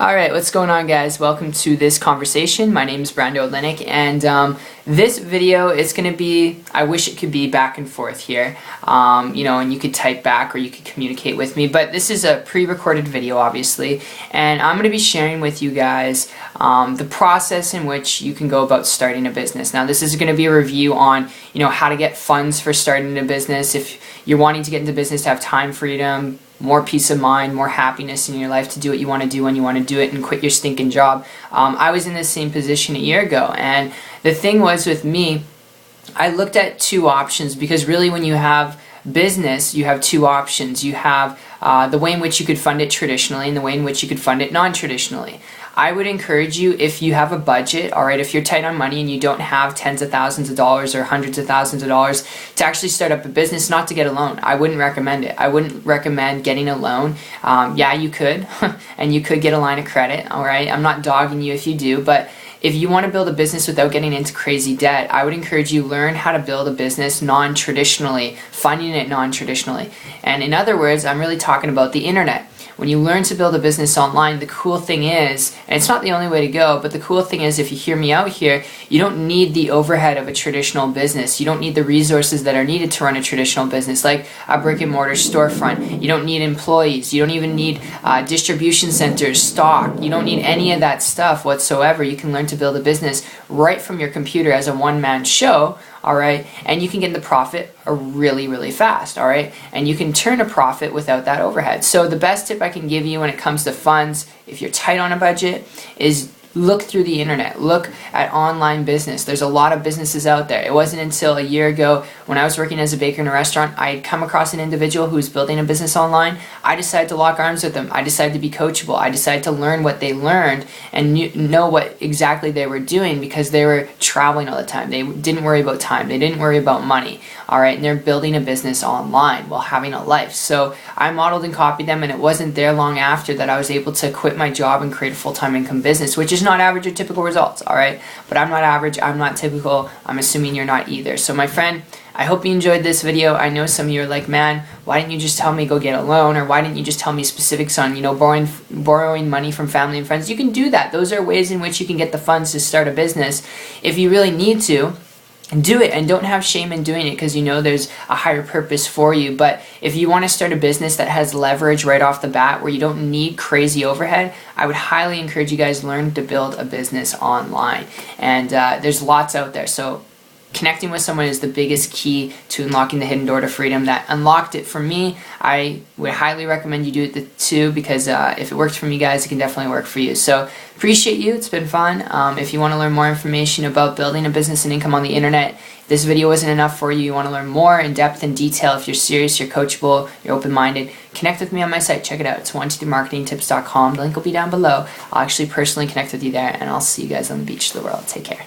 Alright, what's going on, guys? Welcome to this conversation. My name is Brando Olenek, and this video is going to be, I wish it could be back and forth here, and you could type back or you could communicate with me, but this is a pre-recorded video, obviously, and I'm going to be sharing with you guys the process in which you can go about starting a business. Now, this is going to be a review on, how to get funds for starting a business. If you're wanting to get into business to have time freedom, more peace of mind, more happiness in your life to do what you want to do when you want to do it and quit your stinking job. I was in the same position a year ago, and the thing was with me, I looked at two options, because really when you have business, you have two options. You have the way in which you could fund it traditionally and the way in which you could fund it non-traditionally. I would encourage you, if you have a budget, alright, if you're tight on money and you don't have tens of thousands of dollars or hundreds of thousands of dollars to actually start up a business, not to get a loan. I wouldn't recommend it. I wouldn't recommend getting a loan. Yeah, you could, and you could get a line of credit, alright? I'm not dogging you if you do, but if you want to build a business without getting into crazy debt, I would encourage you learn how to build a business non-traditionally, funding it non-traditionally. And in other words, I'm really talking about the internet. When you learn to build a business online, the cool thing is, and it's not the only way to go, but the cool thing is, if you hear me out here, you don't need the overhead of a traditional business. You don't need the resources that are needed to run a traditional business, like a brick and mortar storefront. You don't need employees. You don't even need distribution centers, stock. You don't need any of that stuff whatsoever. You can learn to build a business right from your computer as a one-man show, alright, and you can get the profit really, really fast, alright, and you can turn a profit without that overhead. So the best tip I can give you when it comes to funds, if you're tight on a budget, is look through the internet. Look at online business. There's a lot of businesses out there. It wasn't until a year ago when I was working as a baker in a restaurant, I had come across an individual who was building a business online. I decided to lock arms with them. I decided to be coachable. I decided to learn what they learned and know what exactly they were doing, because they were traveling all the time. They didn't worry about time. They didn't worry about money. Alright, and they're building a business online while having a life. So I modeled and copied them, and it wasn't there long after that I was able to quit my job and create a full-time income business, which is not average or typical results, alright? But I'm not average, I'm not typical, I'm assuming you're not either. So my friend, I hope you enjoyed this video. I know some of you are like, man, why didn't you just tell me go get a loan, or why didn't you just tell me specifics on, borrowing money from family and friends? You can do that. Those are ways in which you can get the funds to start a business if you really need to. Do it, and don't have shame in doing it, because there's a higher purpose for you. But if you want to start a business that has leverage right off the bat, where you don't need crazy overhead, I would highly encourage you guys learn to build a business online. And there's lots out there. So connecting with someone is the biggest key to unlocking the hidden door to freedom. That unlocked it for me. I would highly recommend you do it too, because if it worked for me, guys, it can definitely work for you. So appreciate you. It's been fun. If you want to learn more information about building a business and income on the internet, if this video wasn't enough for you, you want to learn more in depth and detail, if you're serious, you're coachable, you're open-minded, connect with me on my site. Check it out. It's 123marketingtips.com. The link will be down below. I'll actually personally connect with you there, and I'll see you guys on the beach of the world. Take care.